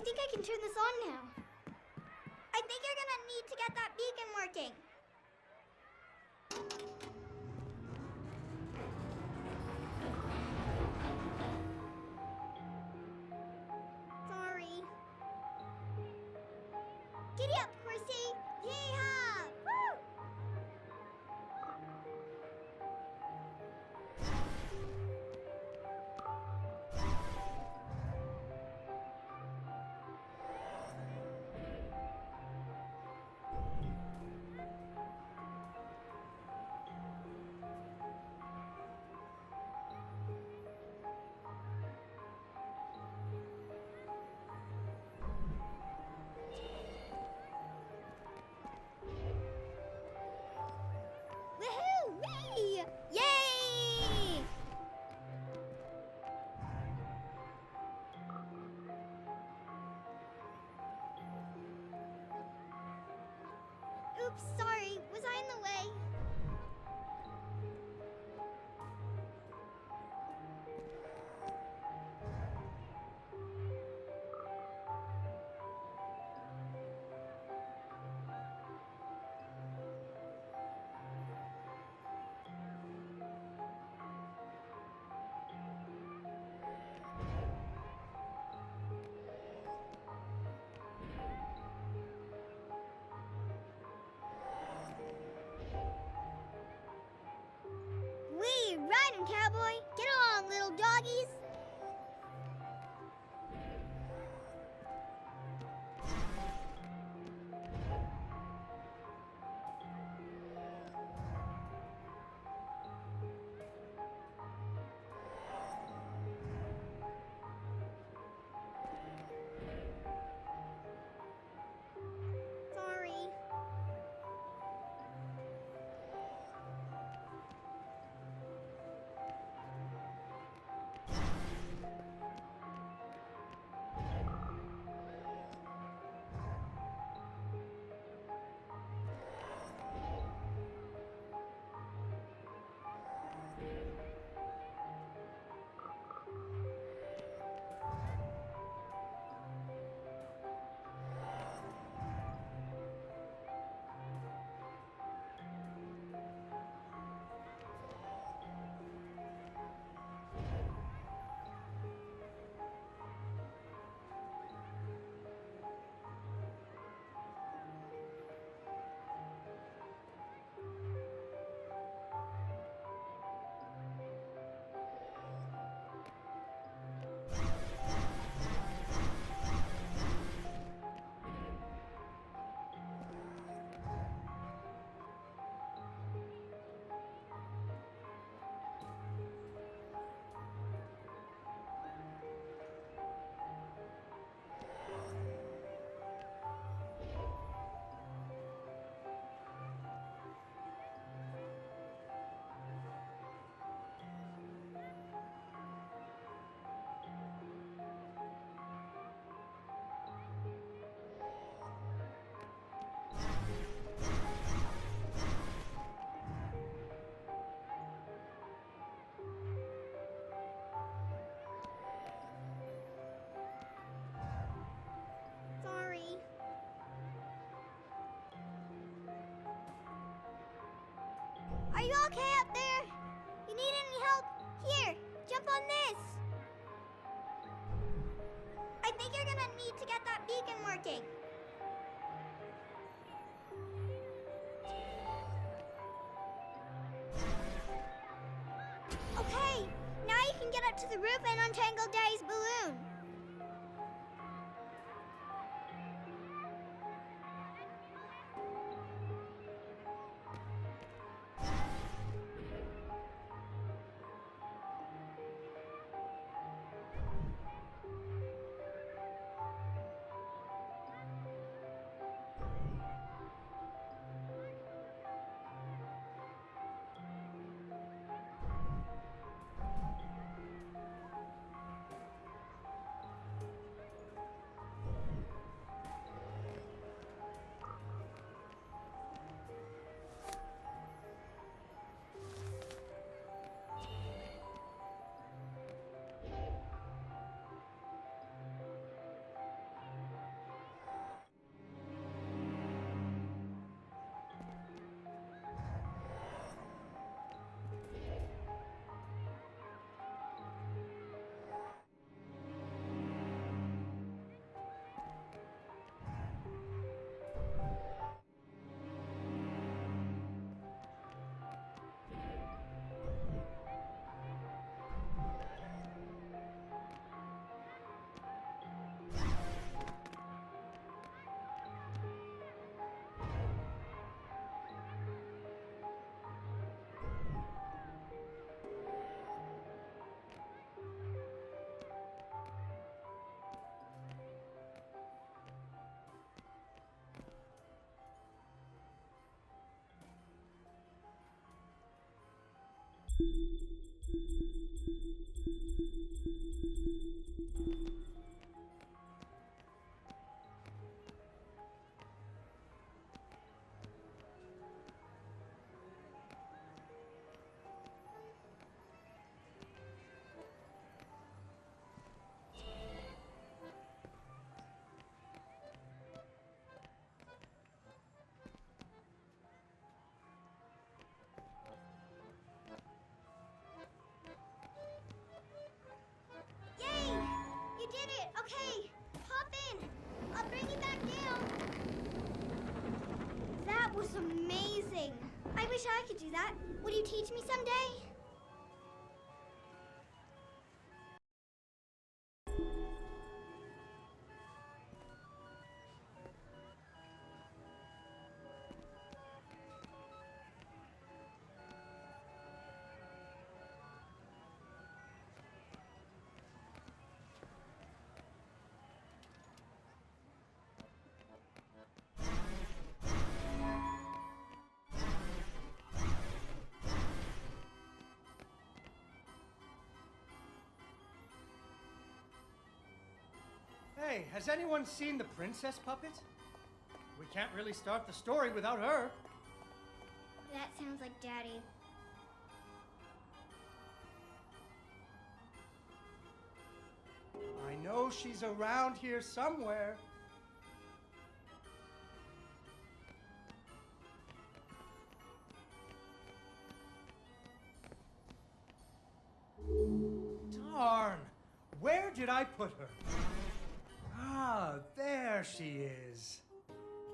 think I can turn this on now. I think you're gonna need to get that beacon working. Sorry. Giddy up, horsey! Yeehaw! Woo! Woohoo! Whee! Yay! Oops, sorry. Was I in the way? Wee! Riding, cowboy! Get along, little doggies! Sorry. Sorry. Are you okay up there? You need any help? Here, jump on this. I think you're gonna need to get that beacon working. Okay, now you can get up to the roof and untangle Daddy's balloon. Yay! You did it! Okay, hop in. I'll bring you back down. That was amazing. I wish I could do that. Would you teach me someday? Hey, has anyone seen the princess puppet? We can't really start the story without her. That sounds like Daddy. I know she's around here somewhere. Darn! Where did I put her? Ah, there she is.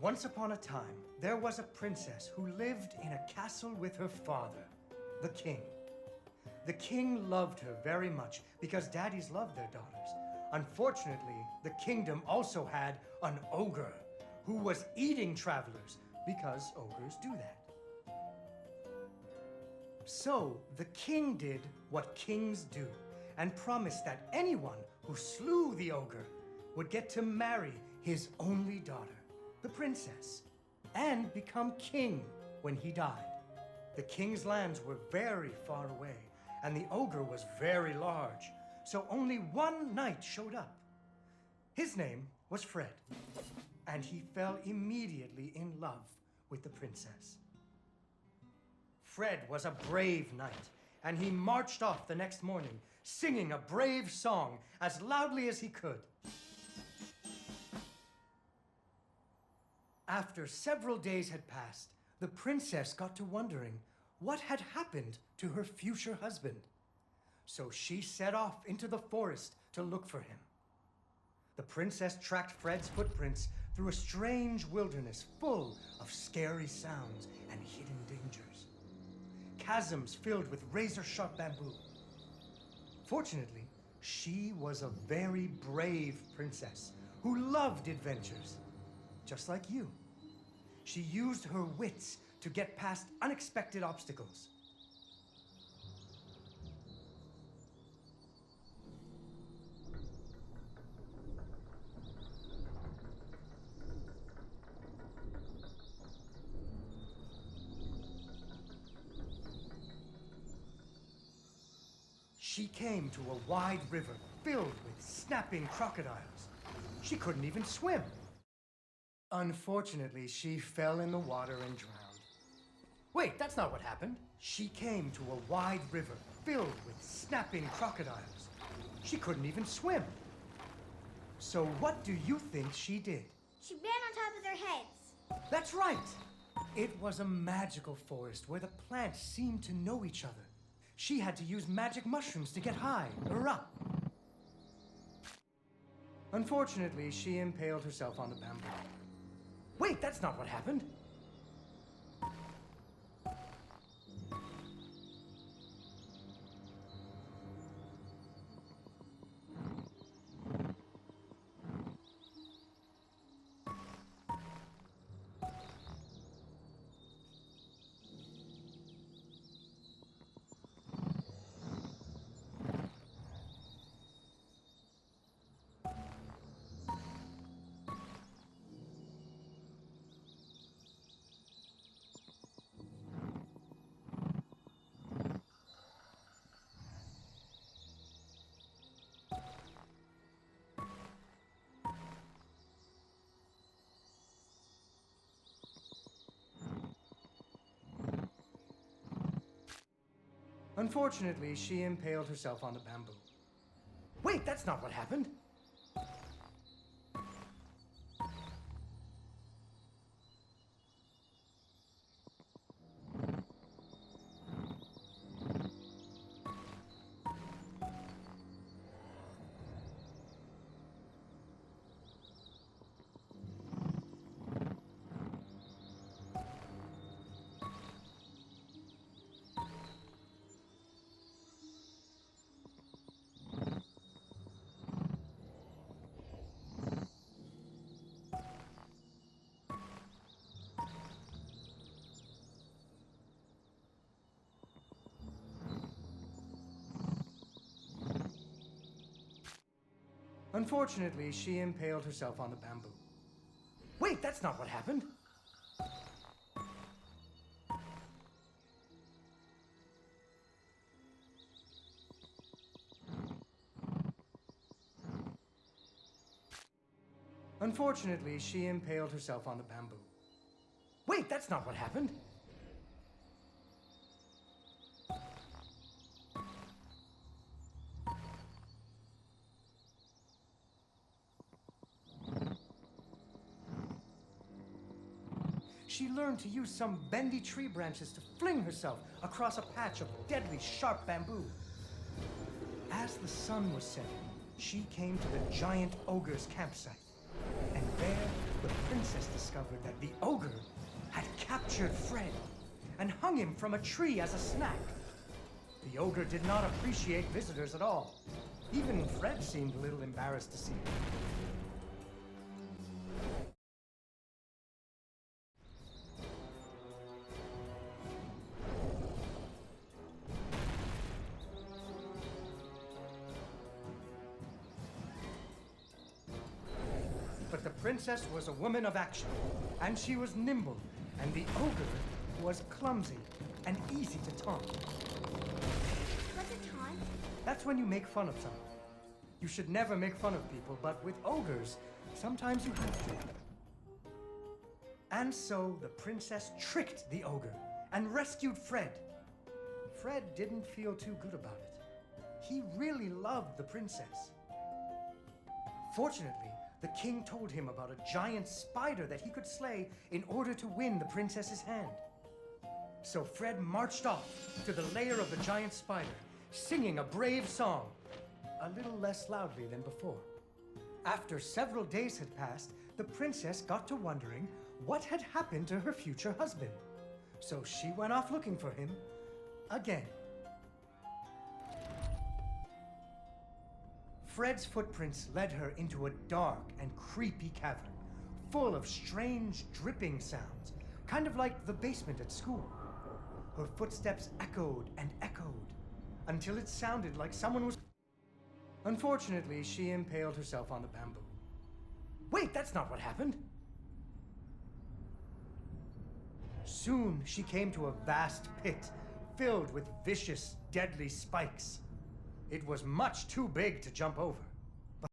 Once upon a time, there was a princess who lived in a castle with her father, the king. The king loved her very much because daddies loved their daughters. Unfortunately, the kingdom also had an ogre who was eating travelers because ogres do that. So the king did what kings do and promised that anyone who slew the ogre would get to marry his only daughter, the princess, and become king when he died. The king's lands were very far away, and the ogre was very large, so only one knight showed up. His name was Fred, and he fell immediately in love with the princess. Fred was a brave knight, and he marched off the next morning, singing a brave song as loudly as he could. After several days had passed, the princess got to wondering what had happened to her future husband. So she set off into the forest to look for him. The princess tracked Fred's footprints through a strange wilderness full of scary sounds and hidden dangers. Chasms filled with razor-sharp bamboo. Fortunately, she was a very brave princess who loved adventures, just like you. She used her wits to get past unexpected obstacles. She came to a wide river filled with snapping crocodiles. She couldn't even swim. Unfortunately, she fell in the water and drowned. Wait, that's not what happened. She came to a wide river filled with snapping crocodiles. She couldn't even swim. So what do you think she did? She ran on top of their heads. That's right! It was a magical forest where the plants seemed to know each other. She had to use magic mushrooms to get high or up. Unfortunately, she impaled herself on the bamboo. Wait, that's not what happened. Unfortunately, she impaled herself on the bamboo. Wait, that's not what happened. Unfortunately, she impaled herself on the bamboo. Wait, that's not what happened. Unfortunately, she impaled herself on the bamboo. Wait, that's not what happened. She learned to use some bendy tree branches to fling herself across a patch of deadly sharp bamboo. As the sun was setting, she came to the giant ogre's campsite. And there, the princess discovered that the ogre had captured Fred and hung him from a tree as a snack. The ogre did not appreciate visitors at all. Even Fred seemed a little embarrassed to see him. But the princess was a woman of action, and she was nimble, and the ogre was clumsy and easy to taunt. What's a taunt? That's when you make fun of someone. You should never make fun of people, but with ogres, sometimes you have to. And so the princess tricked the ogre and rescued Fred. Fred didn't feel too good about it. He really loved the princess. Fortunately, the king told him about a giant spider that he could slay in order to win the princess's hand. So Fred marched off to the lair of the giant spider, singing a brave song, a little less loudly than before. After several days had passed, the princess got to wondering what had happened to her future husband. So she went off looking for him again. Fred's footprints led her into a dark and creepy cavern, full of strange dripping sounds, kind of like the basement at school. Her footsteps echoed and echoed, until it sounded like someone was... Unfortunately, she impaled herself on the bamboo. Wait, that's not what happened. Soon, she came to a vast pit, filled with vicious, deadly spikes. It was much too big to jump over.